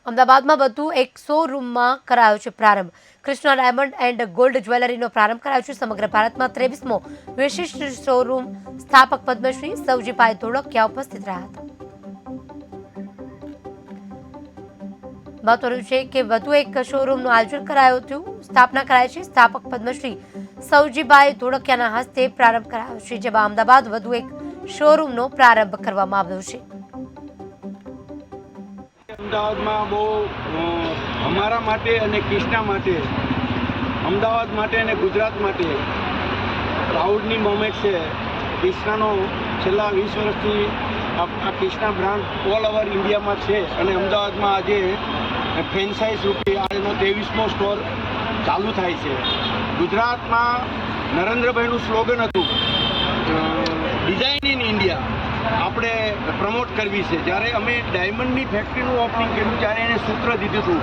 અમદાવાદમાં વધુ એક શોરૂમમાં કરાયો છે પ્રારંભ. કૃષ્ણા ડાયમંડ એન્ડ ગોલ્ડ જ્વેલરીનો પ્રારંભ કરાયો છે. સમગ્ર ભારતમાં 23મો વિશિષ્ટ શોરૂમ સ્થાપક પદ્મશ્રી સવજીભાઈ ધોળકિયા ઉપસ્થિત રહ્યા હતા. મહત્વનું છે કે વધુ એક શોરૂમનું આયોજન કરાયું હતું. સ્થાપના કરાઈ છે. સ્થાપક પદ્મશ્રી સવજીભાઈ ધોળકિયાના હસ્તે પ્રારંભ કરાયો છે, જેમાં અમદાવાદ વધુ એક શોરૂમનો પ્રારંભ કરવામાં આવ્યો છે. અમદાવાદમાં બહુ અમારા માટે અને કૃષ્ણા માટે, અમદાવાદ માટે અને ગુજરાત માટે પ્રાઉડની મોમેન્ટ છે. કૃષ્ણાનો છેલ્લા 20 વર્ષથી આ કૃષ્ણા બ્રાન્ડ ઓલ ઓવર ઇન્ડિયામાં છે અને અમદાવાદમાં આજે ફ્રેન્ચાઇઝ રૂપે આજનો 23મો સ્ટોર ચાલુ થાય છે. ગુજરાતમાં નરેન્દ્રભાઈનું સ્લોગન હતું ડિઝાઇન ઇન ઇન્ડિયા, આપણે પ્રમોટ કરવી છે. જ્યારે અમે ડાયમંડની ફેક્ટરીનું ઓપનિંગ કર્યું ત્યારે એને સૂત્ર દીધું હતું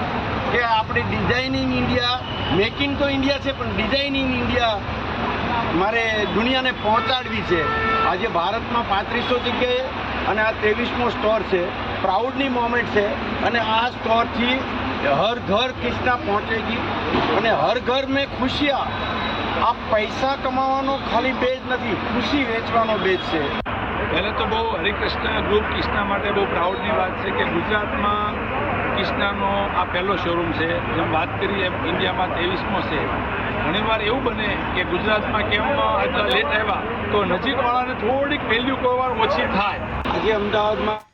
કે આપણે design in India, make in તો ઇન્ડિયા છે પણ ડિઝાઇન ઇન ઇન્ડિયા મારે દુનિયાને પહોંચાડવી છે. આજે ભારતમાં 3500 જગ્યાએ અને આ 23મો સ્ટોર છે. પ્રાઉડની મોમેન્ટ છે અને આ સ્ટોરથી હર ઘર કૃષ્ણા પહોંચેગી અને હર ઘર મેં ખુશિયા. આ પૈસા કમાવાનો ખાલી બેજ નથી, ખુશી વેચવાનો બેજ છે. પહેલે તો બહુ હરિકૃષ્ણ ગ્રુપ કૃષ્ણા માટે બહુ પ્રાઉડની વાત છે કે ગુજરાતમાં કૃષ્ણાનો આ પહેલો શોરૂમ છે. જેમ વાત કરી એમ ઇન્ડિયામાં 23મો છે. ઘણીવાર એવું બને કે ગુજરાતમાં કેમ આટલા લેટ આવ્યા તો નજીકવાળાને થોડીક વેલ્યુ કોઈ વાર ઓછી થાય. આજે અમદાવાદમાં